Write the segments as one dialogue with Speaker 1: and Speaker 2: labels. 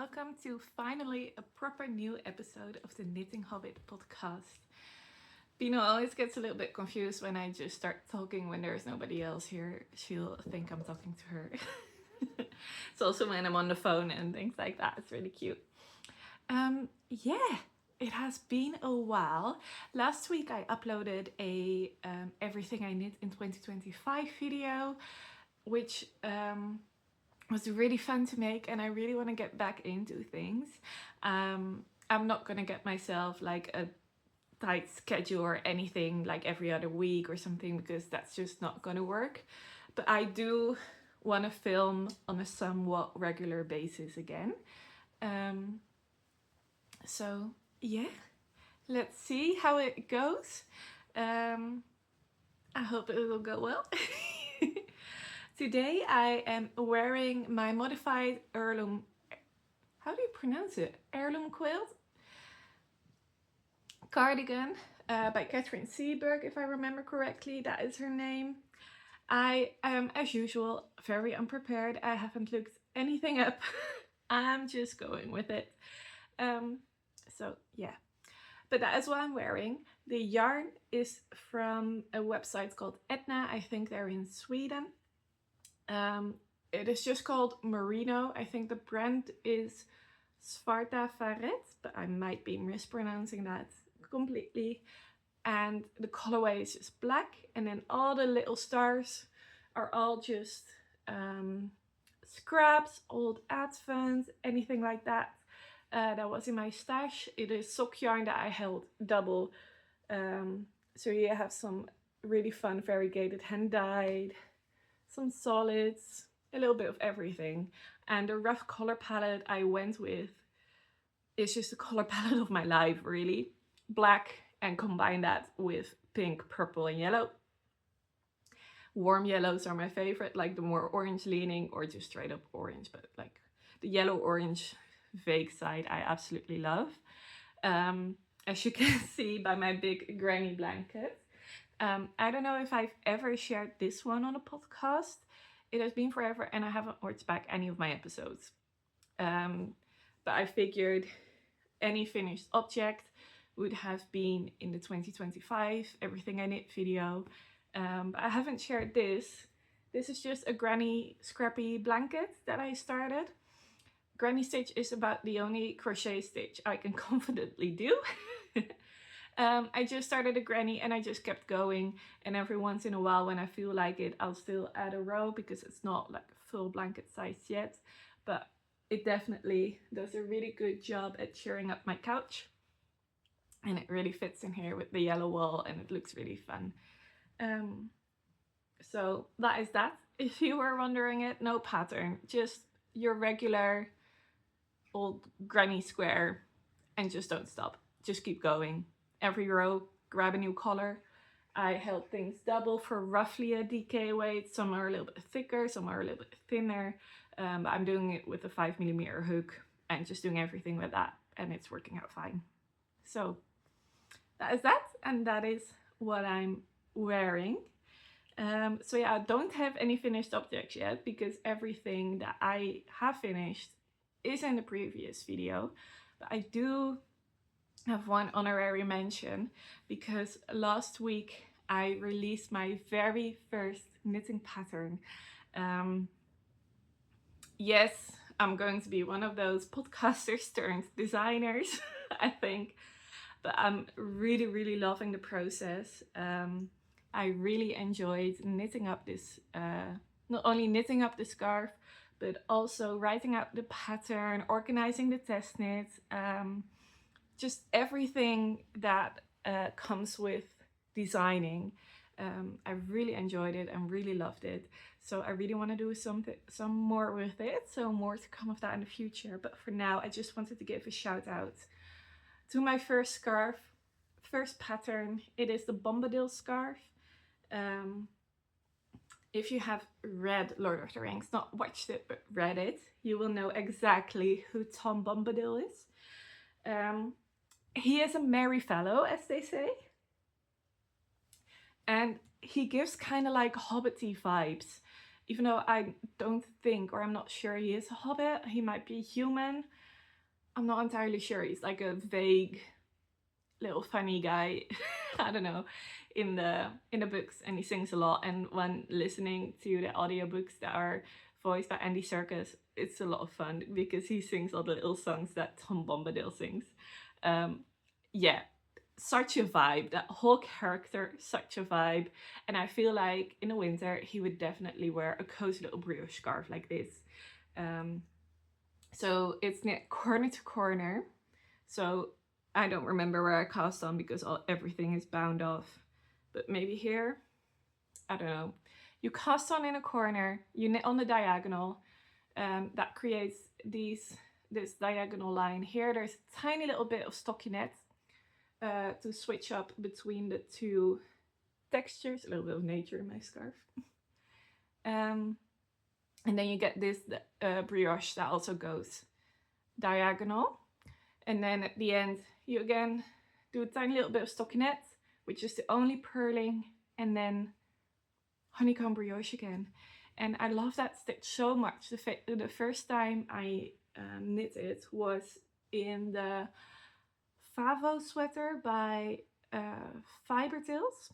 Speaker 1: welcome to finally a proper new episode of the Knitting Hobbit podcast. Pino always gets a little bit confused when I just start talking when there's nobody else here. She'll think I'm talking to her. It's also when I'm on the phone and things like that. It's really cute. It has been a while. Last week I uploaded a Everything I Knit in 2025 video, which was really fun to make, and I really want to get back into things. I'm not going to get myself like a tight schedule or anything like every other week or something, because that's just not going to work. But I do want to film on a somewhat regular basis again. So yeah, let's see how it goes. I hope it will go well. Today I am wearing my modified heirloom, how do you pronounce it? Heirloom quilt? Cardigan by Catherine Seberg, if I remember correctly, that is her name. I am, as usual, very unprepared. I haven't looked anything up. I'm just going with it. So yeah, but that is what I'm wearing. The yarn is from a website called Etna. I think they're in Sweden. It is just called Merino. I think the brand is Svarta Faret, but I might be mispronouncing that completely. And the colorway is just black, and then all the little stars are all just scraps, old advent, anything like that. That was in my stash. It is sock yarn that I held double. So you have some really fun variegated hand dyed, some solids, a little bit of everything. And the rough color palette I went with is just the color palette of my life, really. Black, and combine that with pink, purple, and yellow. Warm yellows are my favorite, like the more orange leaning or just straight up orange, but like the yellow orange vague side I absolutely love. As you can see by my big granny blanket. I don't know if I've ever shared this one on a podcast. It has been forever and I haven't watched back any of my episodes. But I figured any finished object would have been in the 2025 Everything I Knit video. But I haven't shared this. This is just a granny scrappy blanket that I started. Granny stitch is about the only crochet stitch I can confidently do. I just started a granny and I just kept going, and every once in a while when I feel like it, I'll still add a row because it's not like full blanket size yet, but it definitely does a really good job at cheering up my couch, and it really fits in here with the yellow wall and it looks really fun. So that is that. If you were wondering it, no pattern, just your regular old granny square, and just don't stop, just keep going. Every row, grab a new color. I held things double for roughly a DK weight. Some are a little bit thicker, some are a little bit thinner. But I'm doing it with a 5mm hook and just doing everything with that, and it's working out fine. So that is that, and that is what I'm wearing. So yeah, I don't have any finished objects yet because everything that I have finished is in the previous video. But I do have one honorary mention because last week I released my very first knitting pattern. Yes, I'm going to be one of those podcasters turned designers, I think, but I'm really loving the process. I really enjoyed knitting up this, not only knitting up the scarf, but also writing out the pattern, organizing the test knits, just everything that comes with designing. I really enjoyed it and really loved it. So I really want to do some more with it. So more to come of that in the future. But for now, I just wanted to give a shout out to my first scarf, first pattern. It is the Bombadil scarf. If you have read Lord of the Rings, not watched it, but read it, you will know exactly who Tom Bombadil is. He is a merry fellow, as they say. And he gives kind of like hobbity vibes. Even though I don't think, or I'm not sure he is a hobbit, he might be human. I'm not entirely sure. He's like a vague little funny guy. I don't know, in the books, and he sings a lot. And when listening to the audiobooks that are voiced by Andy Serkis, it's a lot of fun because he sings all the little songs that Tom Bombadil sings. Yeah, such a vibe. That whole character, such a vibe. And I feel like in the winter he would definitely wear a cozy little brioche scarf like this. So it's knit corner to corner. So I don't remember where I cast on because everything is bound off. But maybe here, I don't know. You cast on in a corner, you knit on the diagonal. That creates this diagonal line. Here there's a tiny little bit of stockinette to switch up between the two textures. A little bit of nature in my scarf. And then you get this brioche that also goes diagonal. And then at the end, you again do a tiny little bit of stockinette, which is the only purling, and then honeycomb brioche again. And I love that stitch so much. The first time I knit it was in the Favo sweater by Fiber Tales.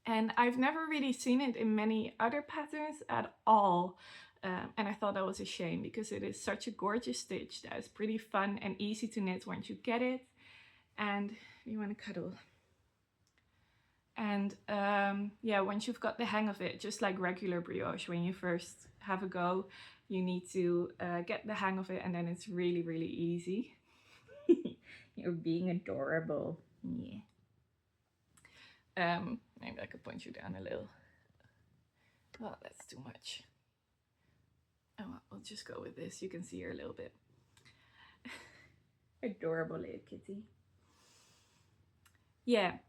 Speaker 1: And I've never really seen it in many other patterns at all. And I thought that was a shame because it is such a gorgeous stitch that is pretty fun and easy to knit once you get it. And you want to cuddle. And yeah, once you've got the hang of it, just like regular brioche, when you first have a go, you need to get the hang of it, and then it's really, really easy. You're being adorable. Yeah. Maybe I could point you down a little. Oh, that's too much. Oh, well, we'll just go with this. You can see her a little bit. Adorable little kitty. Yeah.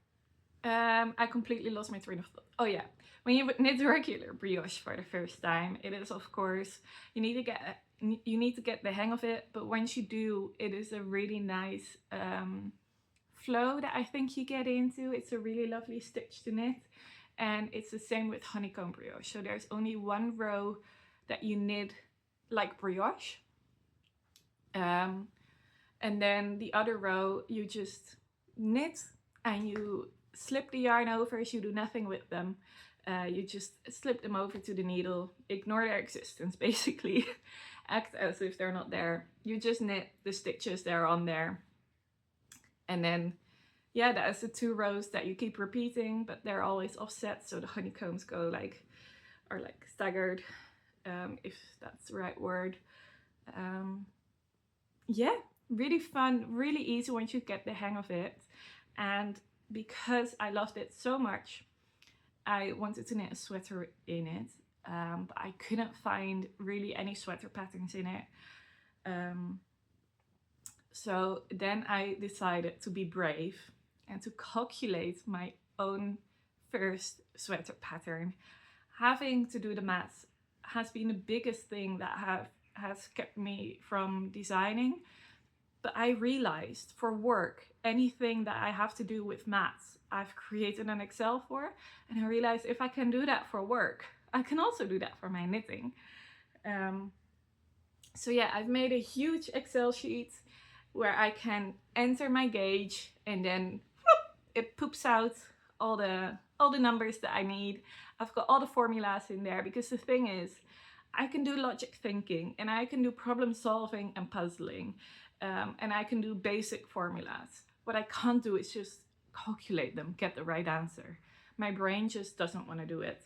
Speaker 1: I completely lost my train of thought. Oh yeah, when you knit regular brioche for the first time, it is of course you need to get the hang of it. But once you do, it is a really nice flow that I think you get into. It's a really lovely stitch to knit, and it's the same with honeycomb brioche. So there's only one row that you knit like brioche, and then the other row you just knit and you slip the yarn over, so you do nothing with them. You just slip them over to the needle, ignore their existence basically, act as if they're not there. You just knit the stitches that are on there. And then, yeah, that's the two rows that you keep repeating, but they're always offset, so the honeycombs are staggered, if that's the right word. Yeah, really fun, really easy once you get the hang of it. And because I loved it so much, I wanted to knit a sweater in it, but I couldn't find really any sweater patterns in it. So then I decided to be brave and to calculate my own first sweater pattern. Having to do the maths has been the biggest thing that has kept me from designing. But I realized for work, anything that I have to do with maths, I've created an Excel for. And I realized if I can do that for work, I can also do that for my knitting. So yeah, I've made a huge Excel sheet where I can enter my gauge, and then it poops out all the numbers that I need. I've got all the formulas in there, because the thing is, I can do logic thinking, and I can do problem solving and puzzling, and I can do basic formulas. What I can't do is just calculate them, get the right answer. My brain just doesn't want to do it.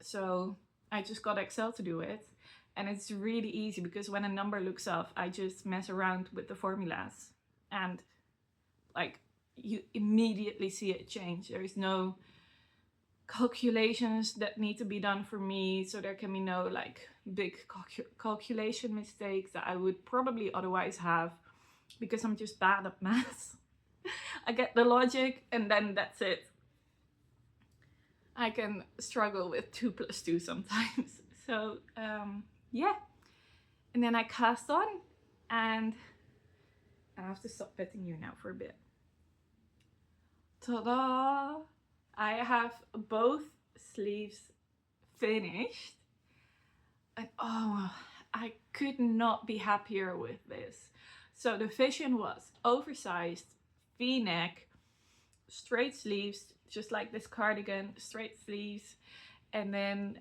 Speaker 1: So I just got Excel to do it. And it's really easy, because when a number looks off, I just mess around with the formulas. And like, you immediately see it change. There is no calculations that need to be done for me. So there can be no like big calculation mistakes that I would probably otherwise have, because I'm just bad at maths. I get the logic and then that's it. I can struggle with 2 + 2 sometimes. So yeah, and then I cast on, and I have to stop petting you now for a bit. Ta-da! I have both sleeves finished, and oh, I could not be happier with this. So the vision was oversized, V-neck, straight sleeves, just like this cardigan, straight sleeves, and then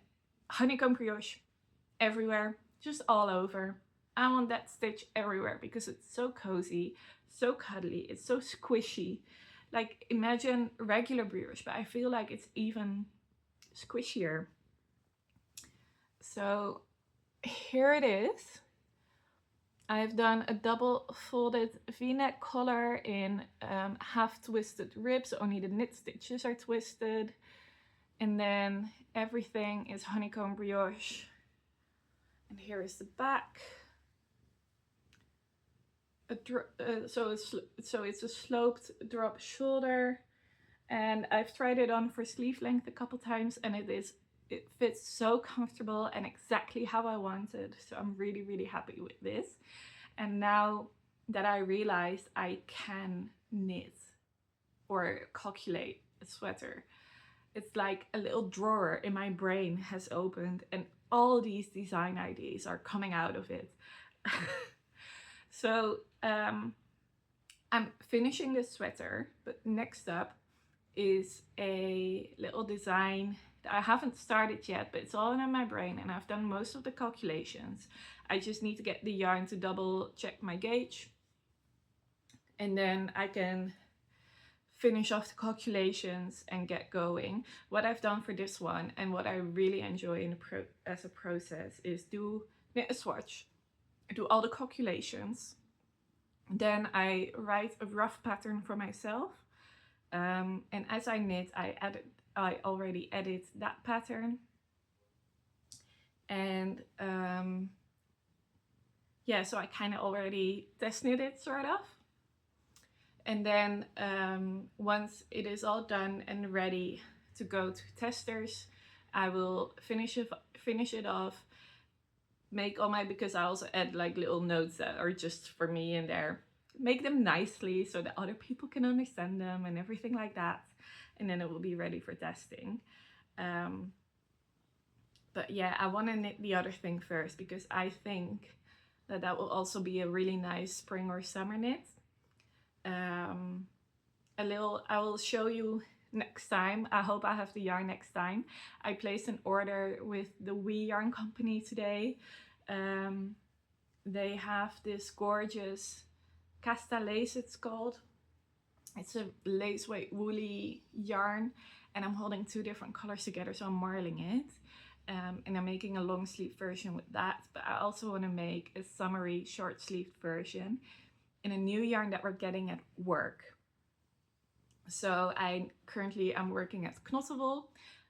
Speaker 1: honeycomb brioche everywhere, just all over. I want that stitch everywhere because it's so cozy, so cuddly, it's so squishy. Like, imagine regular brioche, but I feel like it's even squishier. So here it is. I've done a double folded V-neck collar in half twisted ribs. Only the knit stitches are twisted. And then everything is honeycomb brioche. And here is the back. So it's a sloped drop shoulder. And I've tried it on for sleeve length a couple times, and it fits so comfortable and exactly how I wanted. So I'm really, really happy with this. And now that I realized I can knit or calculate a sweater, it's like a little drawer in my brain has opened and all these design ideas are coming out of it. So I'm finishing this sweater, but next up is a little design that I haven't started yet, but it's all in my brain and I've done most of the calculations. I just need to get the yarn to double check my gauge, and then I can finish off the calculations and get going. What I've done for this one and what I really enjoy as a process is knit a swatch, do all the calculations, then I write a rough pattern for myself. And as I knit, I already edit that pattern. And yeah, so I kind of already test knit it, sort of. And then once it is all done and ready to go to testers, I will finish it off, make all my, because I also add like little notes that are just for me in there, make them nicely so that other people can understand them and everything like that. And then it will be ready for testing. But yeah, I want to knit the other thing first because I think that will also be a really nice spring or summer knit. I will show you next time. I hope I have the yarn next time. I placed an order with the WIP yarn company today. They have this gorgeous casta lace, it's called. It's a lace weight woolly yarn, and I'm holding two different colors together, so I'm marling it. And I'm making a long sleeve version with that, but I also want to make a summery short sleeved version in a new yarn that we're getting at work. So I'm working at Knottevel,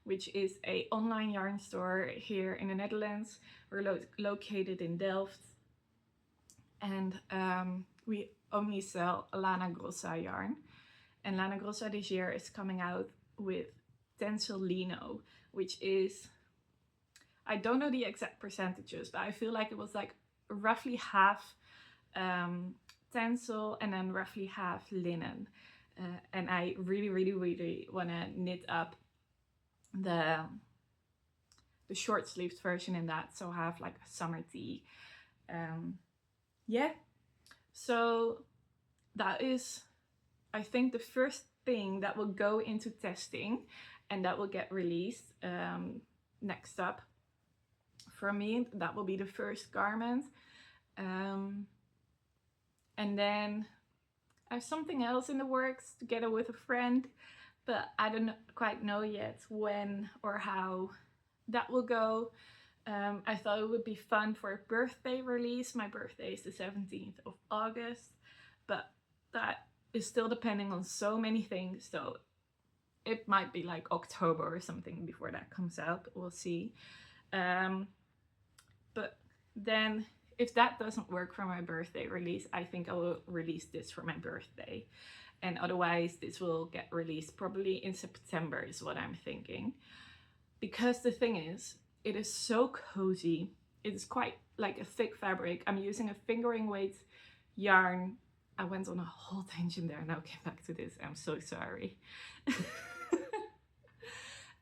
Speaker 1: which is an online yarn store here in the Netherlands. We're located in Delft, and we only sell Lana Grossa yarn. And Lana Grossa this year is coming out with Tencel Lino, which is, I don't know the exact percentages, but I feel like it was like roughly half Tencel and then roughly half linen. And I really, really, really want to knit up the short sleeved version in that, so I have like a summer tee. Yeah, so that is, I think, the first thing that will go into testing and that will get released next up. For me, that will be the first garment. And then I have something else in the works together with a friend, but I don't quite know yet when or how that will go. I thought it would be fun for a birthday release. My birthday is the 17th of August, but that is still depending on so many things. So it might be like October or something before that comes out. We'll see. But then if that doesn't work for my birthday release, I think I will release this for my birthday. And otherwise, this will get released probably in September is what I'm thinking. Because the thing is, it is so cozy. It's quite like a thick fabric. I'm using a fingering weight yarn. I went on a whole tangent there. Now came back to this. I'm so sorry.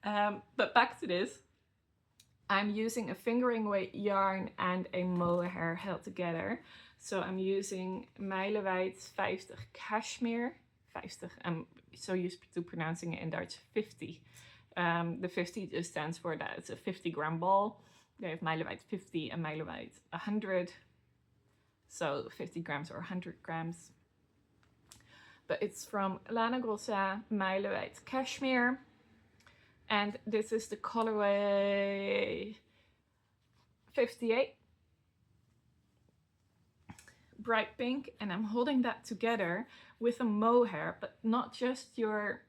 Speaker 1: But back to this. I'm using a fingering weight yarn and a mohair held together. So I'm using Wioletta 50 cashmere. 50, I'm so used to pronouncing it in Dutch, 50. The 50 just stands for that it's a 50-gram ball. They have Wioletta 50 and Wioletta 100. So 50 grams or 100 grams. But it's from Lana Grossa Wioletta cashmere. And this is the colorway 58. Bright pink, and I'm holding that together with a mohair, but not just your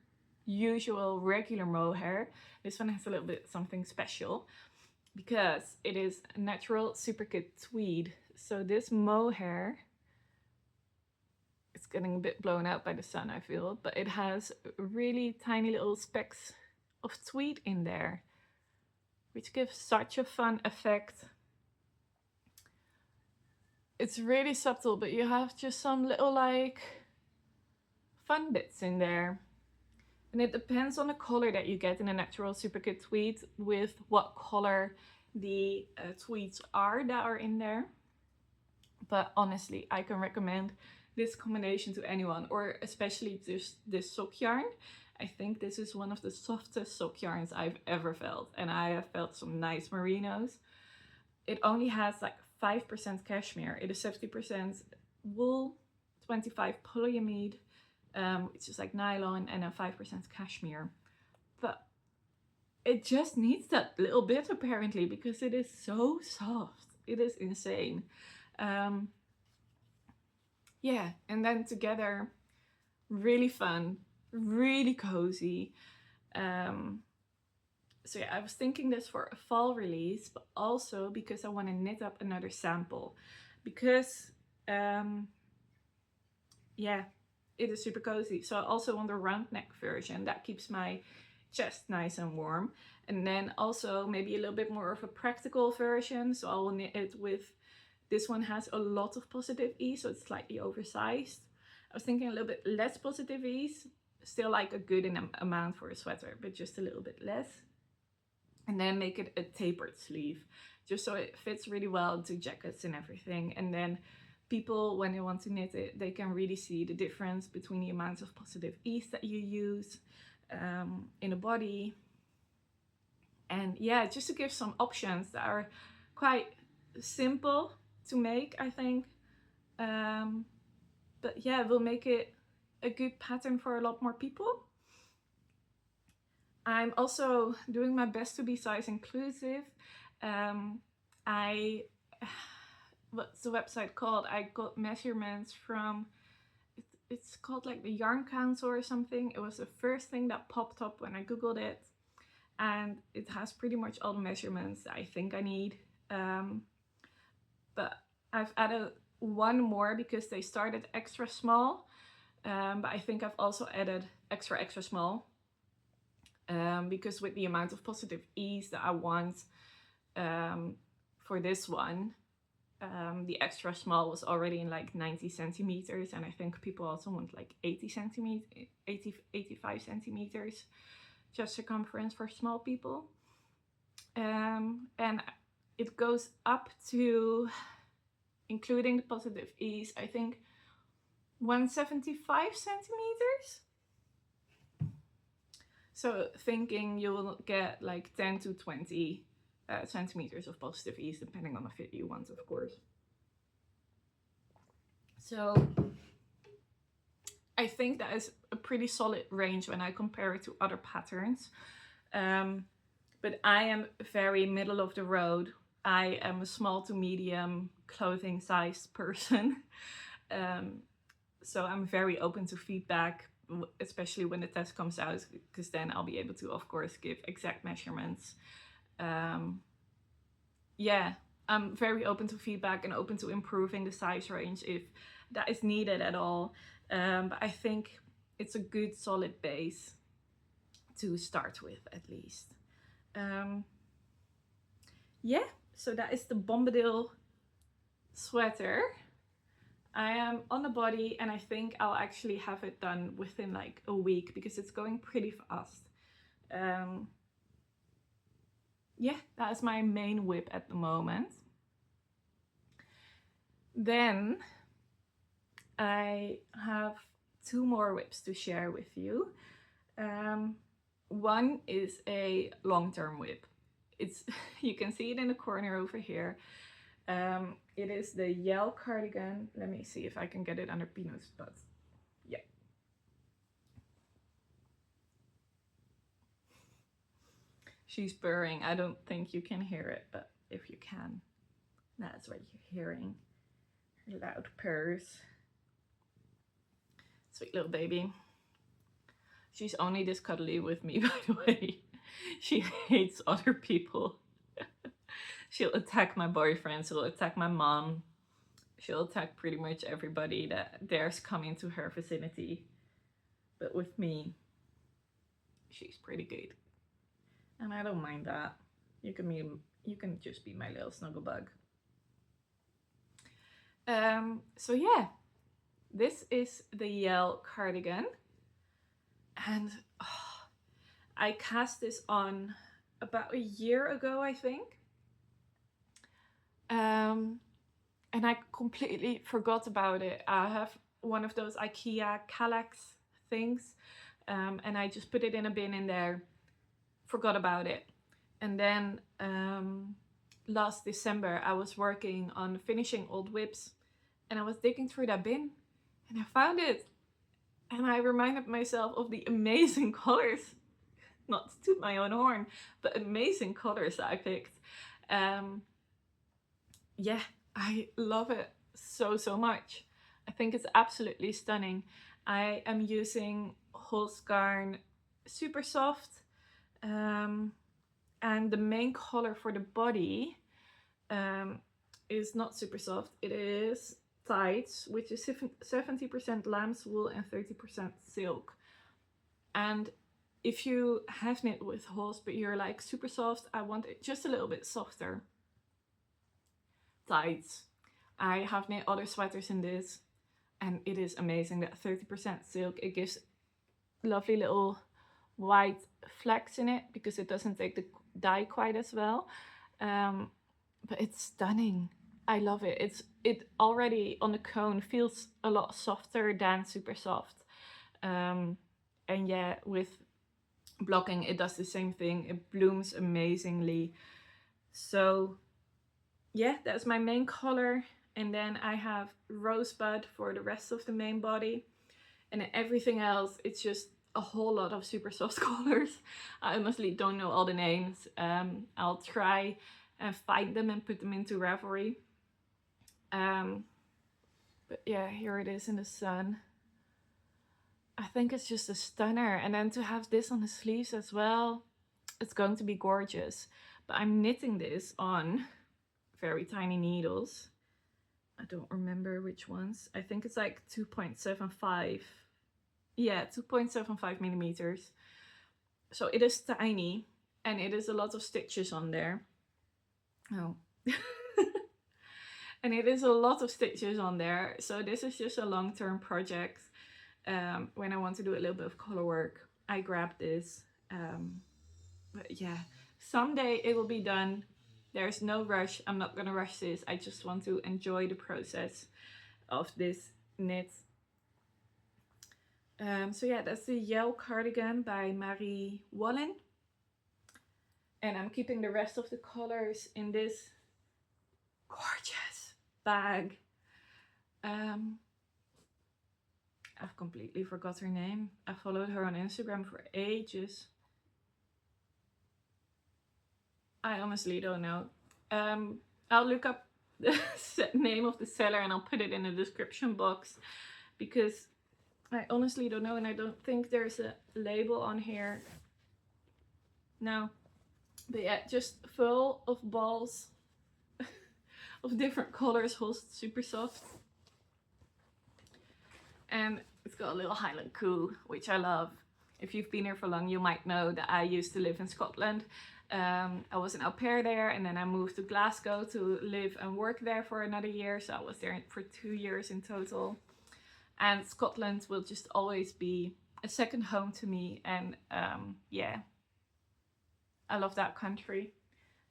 Speaker 1: usual regular mohair. This one has a little bit something special because it is natural super good tweed. So this mohair, it's getting a bit blown out by the sun, I feel, but it has really tiny little specks of tweed in there, which gives such a fun effect. It's really subtle, but you have just some little like fun bits in there. And it depends on the color that you get in a natural super good tweed with what color the tweeds are that are in there. But honestly, I can recommend this combination to anyone, or especially just this sock yarn. I think this is one of the softest sock yarns I've ever felt, and I have felt some nice merinos. It only has like 5% cashmere. It is 70% wool, 25 polyamide, which is like nylon, and then 5% cashmere. But it just needs that little bit apparently because it is so soft. It is insane. Yeah, and then together, really fun, really cozy. So yeah, I was thinking this for a fall release, but also because I want to knit up another sample. Because, yeah, it is super cozy. So I also want the round neck version that keeps my chest nice and warm. And then also maybe a little bit more of a practical version. So I will knit it with, this one has a lot of positive ease, so it's slightly oversized. I was thinking a little bit less positive ease, still like a good amount for a sweater, but just a little bit less. And then make it a tapered sleeve, just so it fits really well into jackets and everything. And then people, when they want to knit it, they can really see the difference between the amounts of positive ease that you use in a body. And yeah, just to give some options that are quite simple to make, I think. But yeah, we'll make it a good pattern for a lot more people. I'm also doing my best to be size inclusive. What's the website called? I got measurements from, it's called like the Yarn Council or something. It was the first thing that popped up when I Googled it. And it has pretty much all the measurements that I think I need. But I've added one more because they started extra small. But I think I've also added extra small. Because with the amount of positive ease that I want for this one, the extra small was already in like 90 centimeters, and I think people also want like 85 centimeters chest circumference for small people. And it goes up to, including the positive ease, I think 175 centimeters. So thinking you will get like 10 to 20 centimeters of positive ease, depending on the fit you want, of course. So I think that is a pretty solid range when I compare it to other patterns. But I am very middle of the road. I am a small to medium clothing size person. So I'm very open to feedback, especially when the test comes out, because then I'll be able to, of course, give exact measurements. Yeah, I'm very open to feedback and open to improving the size range if that is needed at all. But I think it's a good solid base to start with, at least. Yeah, so that is the Bombadil sweater. I am on the body, and I think I'll actually have it done within like a week because it's going pretty fast. yeah, that is my main WIP at the moment. Then I have 2 more WIPs to share with you. One is a long-term WIP. It's you can see it in the corner over here. It is the Yell cardigan. Let me see if I can get it under Pino's butt. Yeah. She's purring. I don't think you can hear it, but if you can, that's what you're hearing. Her loud purrs. Sweet little baby. She's only this cuddly with me, by the way. She hates other people. She'll attack my boyfriend, she'll attack my mom. She'll attack pretty much everybody that dares come into her vicinity. But with me, she's pretty good. And I don't mind that. You can just be my little snuggle bug. So yeah, this is the Yell cardigan. And I cast this on about a year ago, I think. And I completely forgot about it. I have one of those IKEA Kallax things, and I just put it in a bin in there, forgot about it. And then last December I was working on finishing old WIPs, and I was digging through that bin and I found it, and I reminded myself of the amazing colors, not to toot my own horn, but amazing colors that I picked. Yeah, I love it so much. I think it's absolutely stunning. I am using Holzgarn Super Soft, and the main color for the body is not Super Soft. It is Tights, which is 70% lamb's wool and 30% silk. And if you have knit with Holz but you're like super soft, I want it just a little bit softer, Tights. I have knit other sweaters in this, and it is amazing. That 30% silk, it gives lovely little white flecks in it because it doesn't take the dye quite as well. But it's stunning. I love it. It already on the cone feels a lot softer than super soft. And yeah, with blocking it does the same thing. It blooms amazingly. So yeah, that's my main color. And then I have Rosebud for the rest of the main body. And then everything else, it's just a whole lot of super soft colors. I honestly don't know all the names. I'll try and find them and put them into Ravelry. But yeah, here it is in the sun. I think it's just a stunner. And then to have this on the sleeves as well, it's going to be gorgeous. But I'm knitting this on very tiny needles. I don't remember which ones. I think it's like 2.75. Yeah, 2.75 millimeters. So it is tiny, and it is a lot of stitches on there. Oh. And it is a lot of stitches on there. So this is just a long-term project. When I want to do a little bit of color work, I grab this. But yeah, someday it will be done. There's no rush. I'm not gonna rush this. I just want to enjoy the process of this knit. So yeah, that's the Yell cardigan by Marie Wallin. And I'm keeping the rest of the colors in this gorgeous bag. I've completely forgot her name. I followed her on Instagram for ages. I honestly don't know. I'll look up the name of the seller and I'll put it in the description box, because I honestly don't know, and I don't think there's a label on here. No. But yeah, just full of balls of different colors, Holst Super Soft. And it's got a little Highland cool, which I love. If you've been here for long, you might know that I used to live in Scotland. I was an au pair there, and then I moved to Glasgow to live and work there for another year. So I was there for 2 years in total. And Scotland will just always be a second home to me. And yeah, I love that country.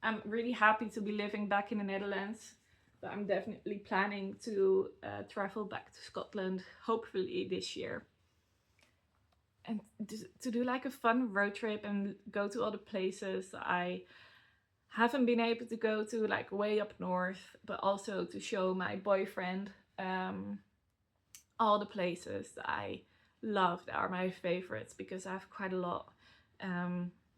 Speaker 1: I'm really happy to be living back in the Netherlands, but I'm definitely planning to travel back to Scotland, hopefully this year. And to do like a fun road trip and go to all the places I haven't been able to go to, like way up north, but also to show my boyfriend all the places that I love that are my favorites, because I have quite a lot.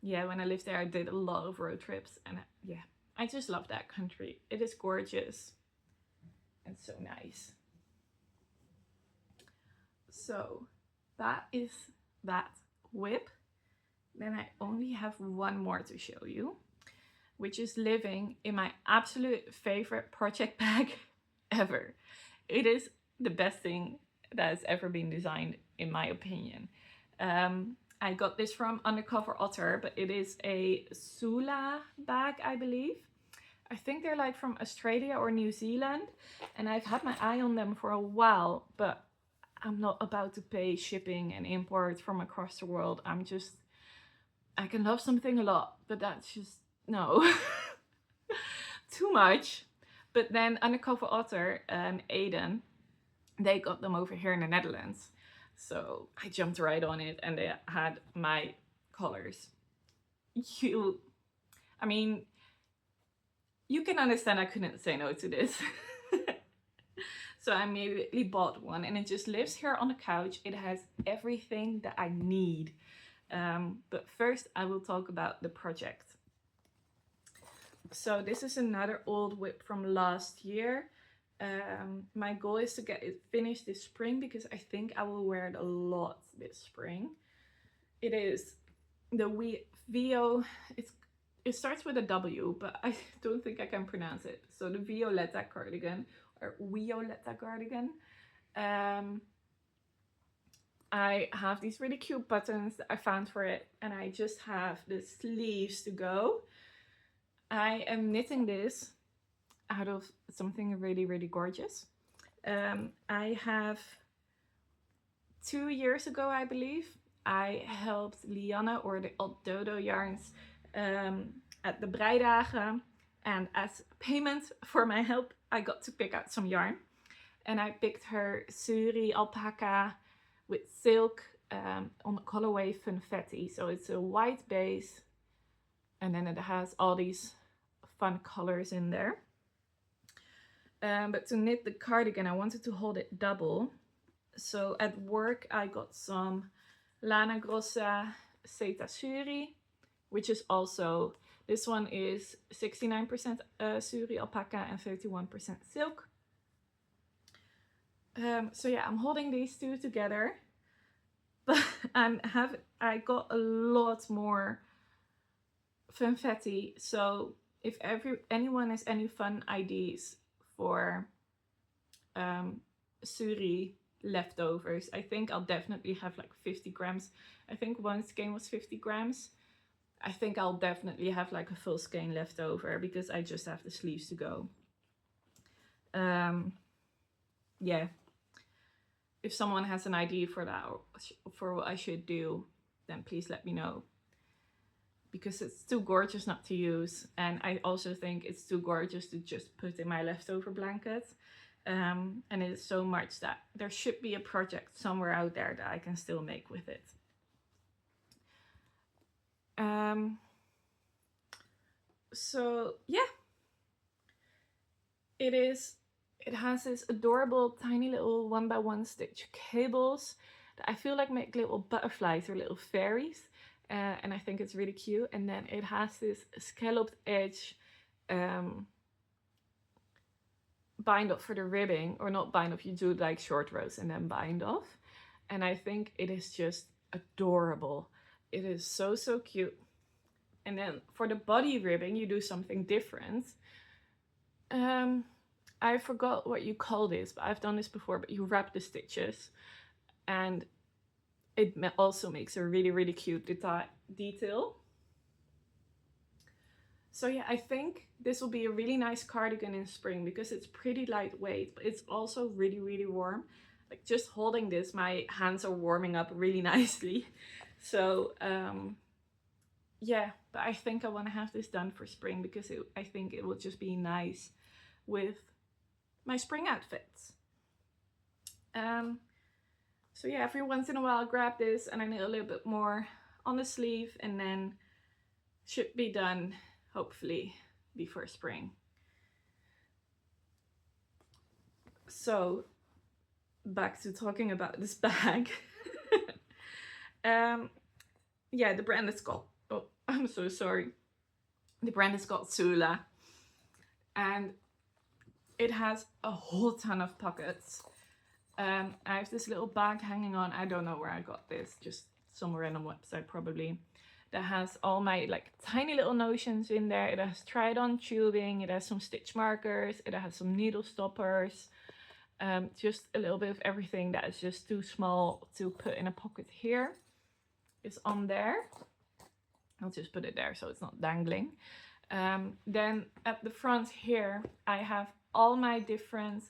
Speaker 1: Yeah, when I lived there, I did a lot of road trips, and yeah, I just love that country. It is gorgeous and so nice. So that is that WIP. Then I only have one more to show you, which is living in my absolute favorite project bag ever. It is the best thing that has ever been designed, in my opinion. I got this from Undercover Otter, but it is a Sula bag, I believe. I think they're like from Australia or New Zealand, and I've had my eye on them for a while, but I'm not about to pay shipping and import from across the world. I can love something a lot, but that's just, no, too much. But then Undercover Otter, Aiden, they got them over here in the Netherlands. So I jumped right on it, and they had my colors. You can understand I couldn't say no to this. So I immediately bought one, and it just lives here on the couch. It has everything that I need. But first I will talk about the project. So this is another old WIP from last year. My goal is to get it finished this spring, because I think I will wear it a lot this spring. It is the Vio, it starts with a W, but I don't think I can pronounce it. So the Wioletta cardigan, or Wioletta cardigan. I have these really cute buttons that I found for it, and I just have the sleeves to go. I am knitting this out of something really, really gorgeous. I have 2 years ago, I believe, I helped Lianne, or the Old Dodo yarns, at the breidagen, and as payment for my help, I got to pick out some yarn, and I picked her Suri alpaca with silk on the colorway Funfetti. So it's a white base, and then it has all these fun colors in there. But to knit the cardigan, I wanted to hold it double. So at work, I got some Lana Grossa Seta Suri, which is also, this one is 69% Suri alpaca and 31% silk. So yeah, I'm holding these two together, but I got a lot more Funfetti. So if anyone has any fun ideas for Suri leftovers, I think I'll definitely have like 50 grams. I think one skein was 50 grams. I think I'll definitely have like a full skein left over, because I just have the sleeves to go. Yeah. If someone has an idea for that, or for what I should do, then please let me know. Because it's too gorgeous not to use. And I also think it's too gorgeous to just put in my leftover blanket. And it is so much that there should be a project somewhere out there that I can still make with it. So yeah, it has this adorable tiny little 1x1 stitch cables that I feel like make little butterflies or little fairies, and I think it's really cute. And then it has this scalloped edge bind off for the ribbing, or not bind off, you do like short rows and then bind off, and I think it is just adorable. It is so cute. And then for the body ribbing, you do something different. I forgot what you call this, but I've done this before. But you wrap the stitches, and it also makes a really cute detail. So yeah, I think this will be a really nice cardigan in spring, because it's pretty lightweight, but it's also really warm. Like just holding this, my hands are warming up really nicely. So yeah, but I think I want to have this done for spring because I think it will just be nice with my spring outfits. So yeah, every once in a while I'll grab this and I knit a little bit more on the sleeve, and then should be done hopefully before spring. So back to talking about this bag. Yeah, the brand is called, oh, I'm so sorry. The brand is called Sula, and it has a whole ton of pockets. I have this little bag hanging on. I don't know where I got this, just some random website probably. That has all my like tiny little notions in there. It has try-it-on tubing. It has some stitch markers. It has some needle stoppers. Just a little bit of everything that is just too small to put in a pocket here. Is on there. I'll just put it there so it's not dangling. Then at the front here, I have all my different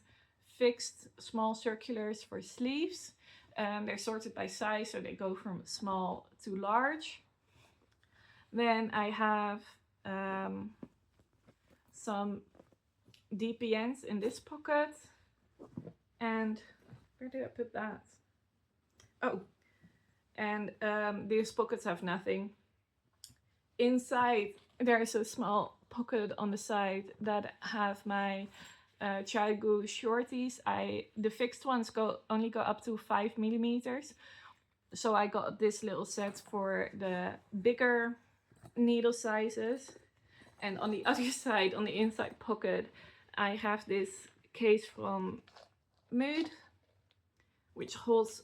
Speaker 1: fixed small circulars for sleeves. They're sorted by size, so they go from small to large. Then I have some DPNs in this pocket. And where did I put that? Oh, and these pockets have nothing. Inside, there is a small pocket on the side that have my Child-Goo shorties. The fixed ones only go up to 5 millimeters. So I got this little set for the bigger needle sizes. And on the other side, on the inside pocket, I have this case from Mood, which holds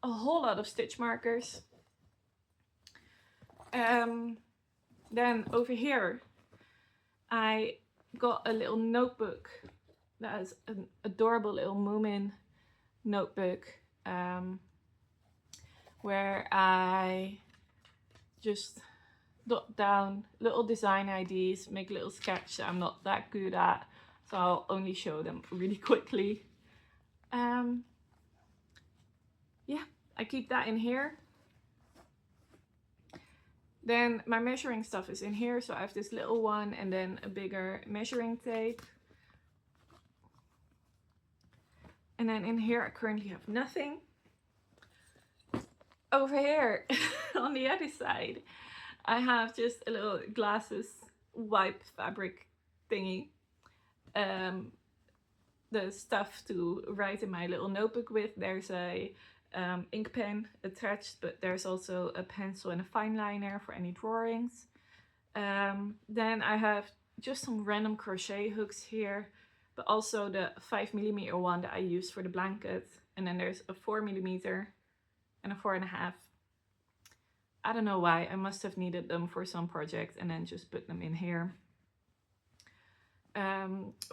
Speaker 1: a whole lot of stitch markers. Then over here, I got a little notebook that is an adorable little Moomin notebook, where I just jot down little design ideas, make a little sketch that I'm not that good at, so I'll only show them really quickly. Yeah, I keep that in here. Then my measuring stuff is in here, so I have this little one and then a bigger measuring tape. And then in here I currently have nothing. Over here, on the other side, I have just a little glasses WIP fabric thingy. The stuff to write in my little notebook with. There's a ink pen attached, but there's also a pencil and a fine liner for any drawings. Then I have just some random crochet hooks here, but also the 5 millimeter one that I use for the blanket. And then there's a 4 millimeter and a 4.5. I don't know why, I must have needed them for some project and then just put them in here.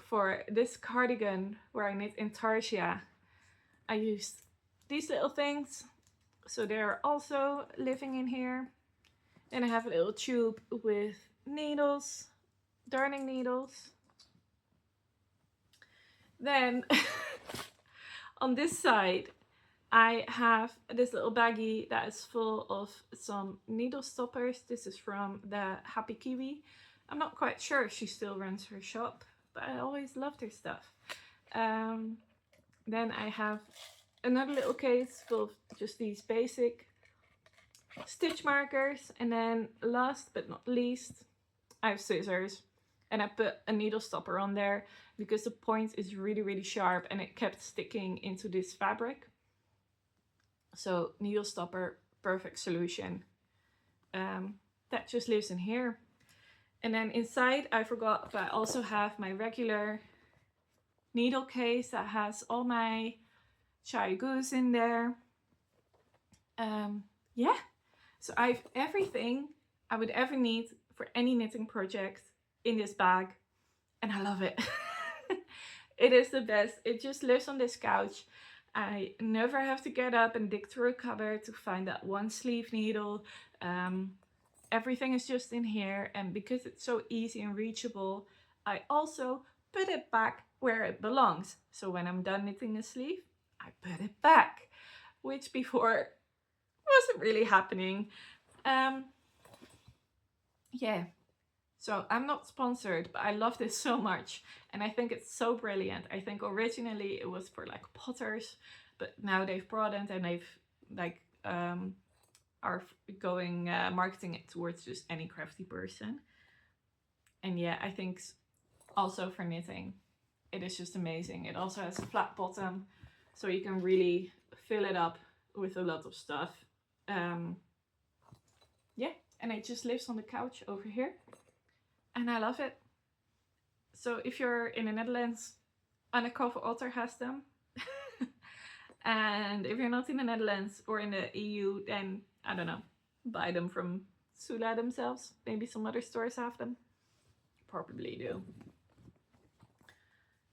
Speaker 1: For this cardigan where I knit intarsia, I used these little things, so they're also living in here. Then I have a little tube with needles, darning needles. Then on this side I have this little baggie that is full of some needle stoppers. This is from the Happy Kiwi. I'm not quite sure if she still runs her shop, but I always loved her stuff. Then I have another little case full of just these basic stitch markers. And then last but not least, I have scissors. And I put a needle stopper on there because the point is really, really sharp and it kept sticking into this fabric. So needle stopper, perfect solution. That just lives in here. And then inside, I forgot, but I also have my regular needle case that has all my Child-Goos in there. Yeah, so I have everything I would ever need for any knitting project in this bag, and I love it. It is the best. It just lives on this couch. I never have to get up and dig through a cupboard to find that one sleeve needle. Everything is just in here, and because it's so easy and reachable, I also put it back where it belongs. So when I'm done knitting a sleeve, I put it back, which before wasn't really happening. yeah. So I'm not sponsored, but I love this so much. And I think it's so brilliant. I think originally it was for like potters, but now they've broadened and they've like are going marketing it towards just any crafty person. And yeah, I think also for knitting, it is just amazing. It also has a flat bottom, so you can really fill it up with a lot of stuff. Yeah, and it just lives on the couch over here, and I love it. So if you're in the Netherlands, Undercover Otter has them. And if you're not in the Netherlands or in the EU, then I don't know, buy them from Sula themselves. Maybe some other stores have them. Probably do.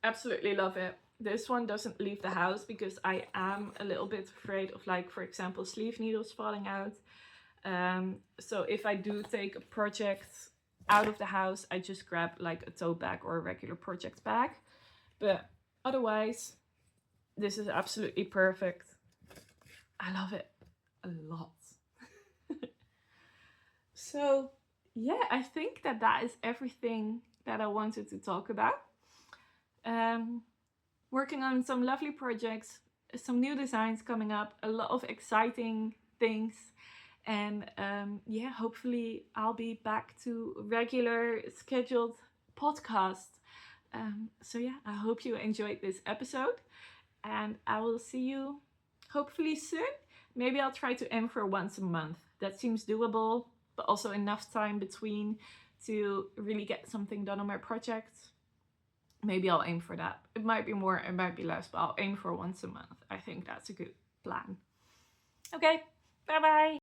Speaker 1: Absolutely love it. This one doesn't leave the house because I am a little bit afraid of, like, for example, sleeve needles falling out. So if I do take a project out of the house, I just grab like a tote bag or a regular project bag. But otherwise, this is absolutely perfect. I love it a lot. So yeah, I think that is everything that I wanted to talk about. Working on some lovely projects, some new designs coming up, a lot of exciting things. And yeah, hopefully I'll be back to regular scheduled podcast. So yeah, I hope you enjoyed this episode, and I will see you hopefully soon. Maybe I'll try to aim for once a month. That seems doable, but also enough time between to really get something done on my project. Maybe I'll aim for that. It might be more, it might be less, but I'll aim for once a month. I think that's a good plan. Okay, bye bye.